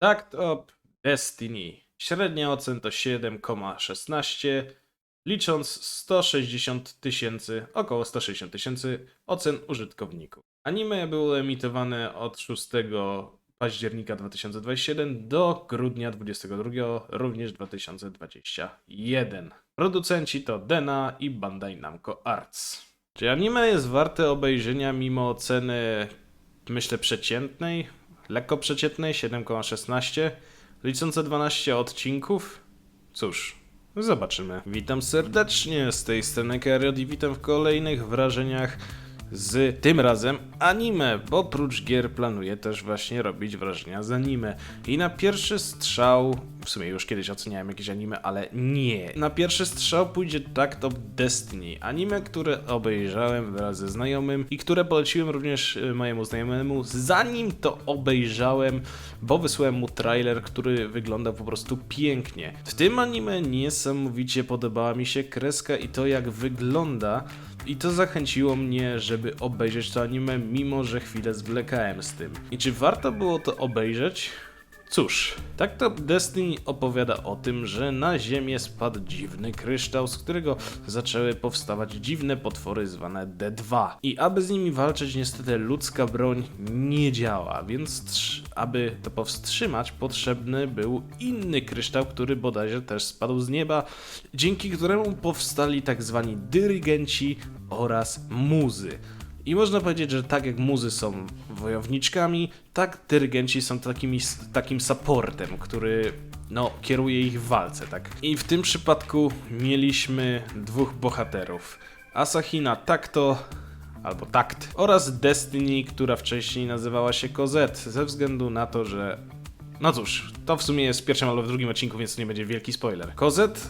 Act of Destiny. Średnia ocen to 7,16, licząc 160 tysięcy, około 160 tysięcy ocen użytkowników. Anime było emitowane od 6 października 2021 do grudnia 22, również 2021. Producenci to Dena i Bandai Namco Arts. Czy anime jest warte obejrzenia mimo oceny, myślę, przeciętnej? Lekko przeciętnej, 7,16, liczące 12 odcinków? Cóż, zobaczymy. Witam serdecznie, z tej strony Kariot i witam w kolejnych wrażeniach z tym razem anime, bo oprócz gier planuję też właśnie robić wrażenia z anime. I na pierwszy strzał, w sumie już kiedyś oceniałem jakieś anime, ale nie. Na pierwszy strzał pójdzie Act of Destiny, anime, które obejrzałem wraz ze znajomym i które poleciłem również mojemu znajomemu, zanim to obejrzałem, bo wysłałem mu trailer, który wygląda po prostu pięknie. W tym anime niesamowicie podobała mi się kreska i to, jak wygląda. I to zachęciło mnie, żeby obejrzeć to anime, mimo że chwilę zwlekałem z tym. I czy warto było to obejrzeć? Cóż, Act of Destiny opowiada o tym, że na Ziemię spadł dziwny kryształ, z którego zaczęły powstawać dziwne potwory zwane D2. I aby z nimi walczyć, niestety ludzka broń nie działa, więc aby to powstrzymać, potrzebny był inny kryształ, który bodajże też spadł z nieba, dzięki któremu powstali tak zwani dyrygenci oraz muzy. I można powiedzieć, że tak jak muzy są wojowniczkami, tak dyrygenci są takim supportem, który kieruje ich w walce, tak? I w tym przypadku mieliśmy dwóch bohaterów. Asahina Takto, albo Takt, oraz Destiny, która wcześniej nazywała się Cosette, ze względu na to, że... No cóż, to w sumie jest w pierwszym albo w drugim odcinku, więc to nie będzie wielki spoiler. Cosette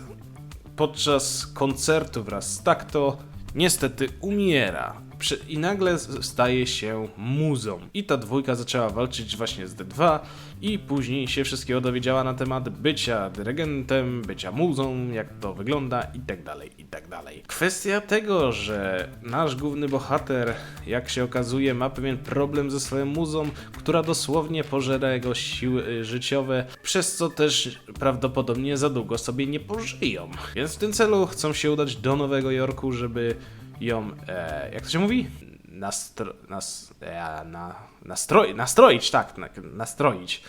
podczas koncertu wraz z Takto niestety umiera. I nagle staje się muzą. I ta dwójka zaczęła walczyć właśnie z D2 i później się wszystkiego dowiedziała na temat bycia dyrygentem, bycia muzą, jak to wygląda i tak dalej, i tak dalej. Kwestia tego, że nasz główny bohater, jak się okazuje, ma pewien problem ze swoją muzą, która dosłownie pożera jego siły życiowe, przez co też prawdopodobnie za długo sobie nie pożyją. Więc w tym chcą się udać do Nowego Jorku, żeby ją, jak to się mówi? Nastroić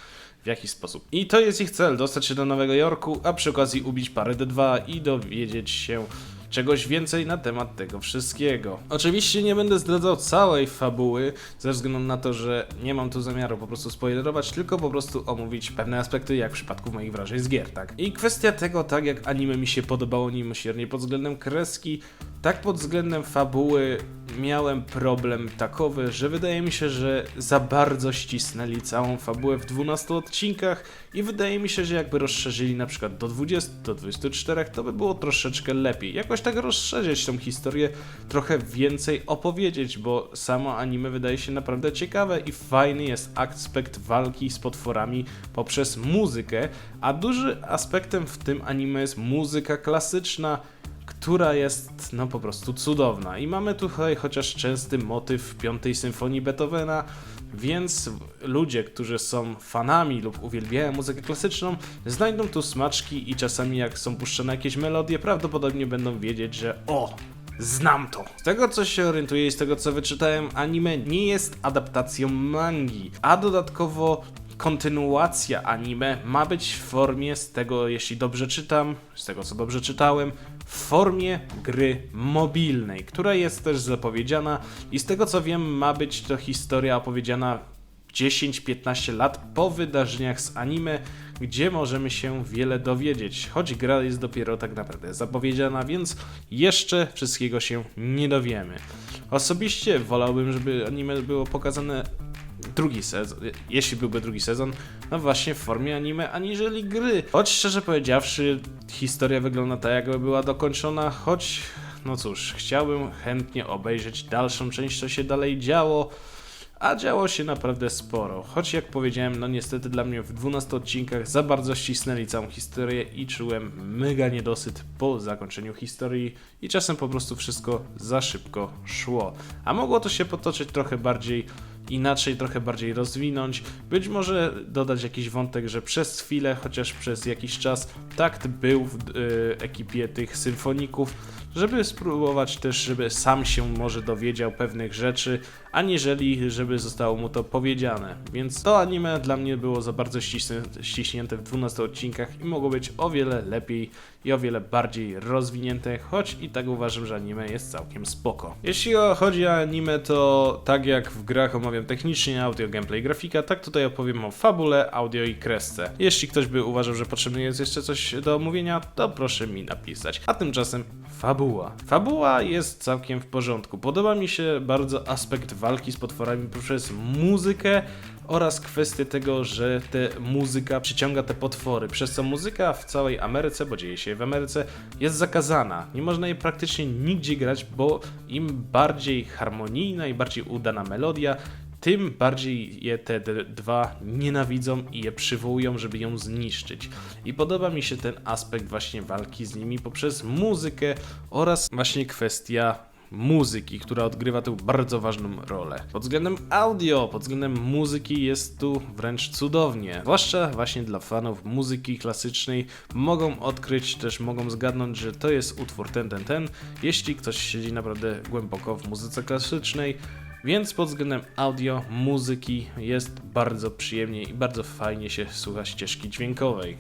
w jakiś sposób. I to jest ich cel, dostać się do Nowego Jorku, a przy okazji ubić parę D2 i dowiedzieć się czegoś więcej na temat tego wszystkiego. Oczywiście nie będę zdradzał całej fabuły, ze względu na to, że nie mam tu zamiaru po prostu spoilerować, tylko po prostu omówić pewne aspekty, jak w przypadku moich wrażeń z gier, tak? I kwestia tego, tak jak anime mi się podobało niemiłosiernie pod względem kreski, tak pod względem fabuły miałem problem takowy, że wydaje mi się, że za bardzo ścisnęli całą fabułę w 12 odcinkach i wydaje mi się, że jakby rozszerzyli na przykład do 20, do 24, to by było troszeczkę lepiej. Jakoś tak rozszerzyć tą historię, trochę więcej opowiedzieć, bo samo anime wydaje się naprawdę ciekawe i fajny jest aspekt walki z potworami poprzez muzykę, a dużym aspektem w tym anime jest muzyka klasyczna, która jest po prostu cudowna. I mamy tutaj chociaż częsty motyw Piątej Symfonii Beethovena, więc ludzie, którzy są fanami lub uwielbiają muzykę klasyczną, znajdą tu smaczki i czasami jak są puszczane jakieś melodie, prawdopodobnie będą wiedzieć, że znam to. Z tego co się orientuję i z tego co wyczytałem, anime nie jest adaptacją mangi, a dodatkowo kontynuacja anime ma być w formie, z tego jeśli dobrze czytam, z tego co dobrze czytałem, w formie gry mobilnej, która jest też zapowiedziana i z tego co wiem ma być to historia opowiedziana 10-15 lat po wydarzeniach z anime, gdzie możemy się wiele dowiedzieć, choć gra jest dopiero tak naprawdę zapowiedziana, więc jeszcze wszystkiego się nie dowiemy. Osobiście wolałbym, żeby anime było pokazane drugi sezon, jeśli byłby drugi sezon, no właśnie w formie anime, aniżeli gry. Choć szczerze powiedziawszy, historia wygląda tak, jakby była dokończona, choć, no cóż, chciałbym chętnie obejrzeć dalszą część, co się dalej działo, a działo się naprawdę sporo. Choć jak powiedziałem, no niestety dla mnie w 12 odcinkach za bardzo ścisnęli całą historię i czułem mega niedosyt po zakończeniu historii i czasem po prostu wszystko za szybko szło. A mogło to się potoczyć trochę bardziej inaczej, trochę bardziej rozwinąć, być może dodać jakiś wątek, że przez chwilę, chociaż przez jakiś czas Takt był w ekipie tych symfoników, żeby spróbować też, żeby sam się może dowiedział pewnych rzeczy, aniżeli żeby zostało mu to powiedziane. Więc to anime dla mnie było za bardzo ściśnięte w 12 odcinkach i mogło być o wiele lepiej i o wiele bardziej rozwinięte, choć i tak uważam, że anime jest całkiem spoko. Jeśli chodzi o anime, to tak jak w grach omawiam technicznie audio, gameplay, grafika, tak tutaj opowiem o fabule, audio i kresce. Jeśli ktoś by uważał, że potrzebne jest jeszcze coś do omówienia, to proszę mi napisać. A tymczasem fabuła. Fabuła jest całkiem w porządku. Podoba mi się bardzo aspekt walki z potworami poprzez muzykę oraz kwestię tego, że muzyka przyciąga te potwory, przez co muzyka w całej Ameryce, bo dzieje się w Ameryce, jest zakazana. Nie można jej praktycznie nigdzie grać, bo im bardziej harmonijna i bardziej udana melodia, tym bardziej je te dwa nienawidzą i je przywołują, żeby ją zniszczyć. I podoba mi się ten aspekt właśnie walki z nimi poprzez muzykę oraz właśnie kwestia muzyki, która odgrywa tu bardzo ważną rolę. Pod względem audio, pod względem muzyki jest tu wręcz cudownie. Zwłaszcza właśnie dla fanów muzyki klasycznej mogą odkryć, też mogą zgadnąć, że to jest utwór ten. Jeśli ktoś siedzi naprawdę głęboko w muzyce klasycznej, więc pod względem audio, muzyki jest bardzo przyjemnie i bardzo fajnie się słucha ścieżki dźwiękowej.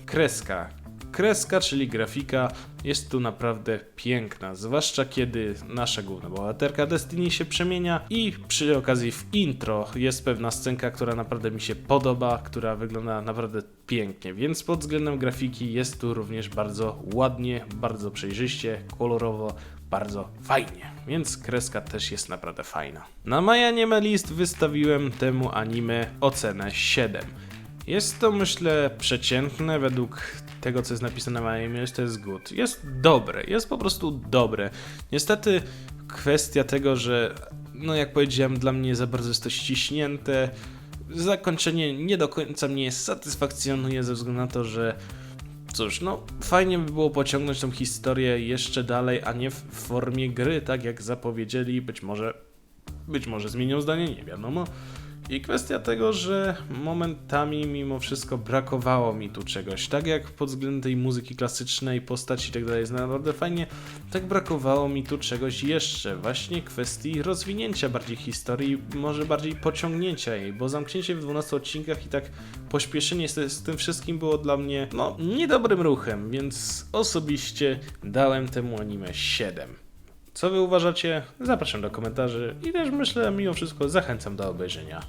Kreska, czyli grafika, jest tu naprawdę piękna, zwłaszcza kiedy nasza główna bohaterka Destiny się przemienia i przy okazji w intro jest pewna scenka, która naprawdę mi się podoba, która wygląda naprawdę pięknie, więc pod względem grafiki jest tu również bardzo ładnie, bardzo przejrzyście, kolorowo, bardzo fajnie, więc kreska też jest naprawdę fajna. Na My Anime List wystawiłem temu anime ocenę 7. Jest to, myślę, przeciętne według tego, co jest napisane na anime, to jest good. Jest dobre, jest po prostu dobre. Niestety kwestia tego, że, no jak powiedziałem, dla mnie za bardzo jest to ściśnięte. Zakończenie nie do końca mnie satysfakcjonuje ze względu na to, że cóż, no fajnie by było pociągnąć tą historię jeszcze dalej, a nie w formie gry, tak jak zapowiedzieli. Być może zmienią zdanie, nie wiadomo. I kwestia tego, że momentami mimo wszystko brakowało mi tu czegoś. Tak jak pod względem tej muzyki klasycznej, postaci i tak dalej jest naprawdę fajnie, tak brakowało mi tu czegoś jeszcze. Właśnie kwestii rozwinięcia bardziej historii, może bardziej pociągnięcia jej, bo zamknięcie w 12 odcinkach i tak pośpieszenie z tym wszystkim było dla mnie, no, niedobrym ruchem, więc osobiście dałem temu anime 7. Co wy uważacie? Zapraszam do komentarzy i też myślę, mimo wszystko zachęcam do obejrzenia.